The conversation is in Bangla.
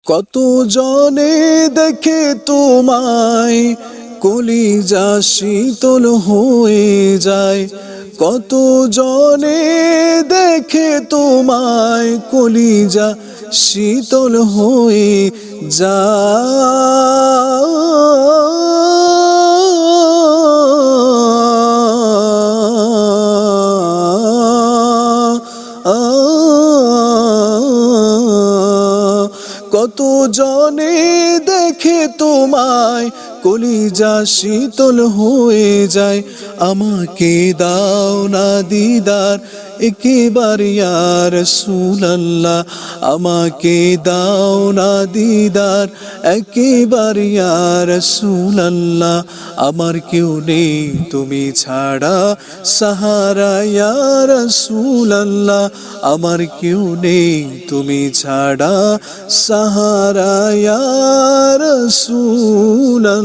কত জনে দেখে তোমায় কলিজা শীতল হয়ে যায়। কত জনে দেখে তোমায় কলিজা শীতল হয়ে যায়। কত জনে দেখে তোমায় কলিজা শীতল হয়ে যায়। আমাকে দাও না দিদার একবার ইয়া রাসূলুল্লাহ, আমাকে দাও না দিদার একবার ইয়া রাসূলুল্লাহ। আমার কেউ নেই তুমি ছাড়া সাহারা ইয়া রাসূলুল্লাহ, আমার কেউ নেই তুমি ছাড়া সাহারা ইয়া রাসূলুল্লাহ।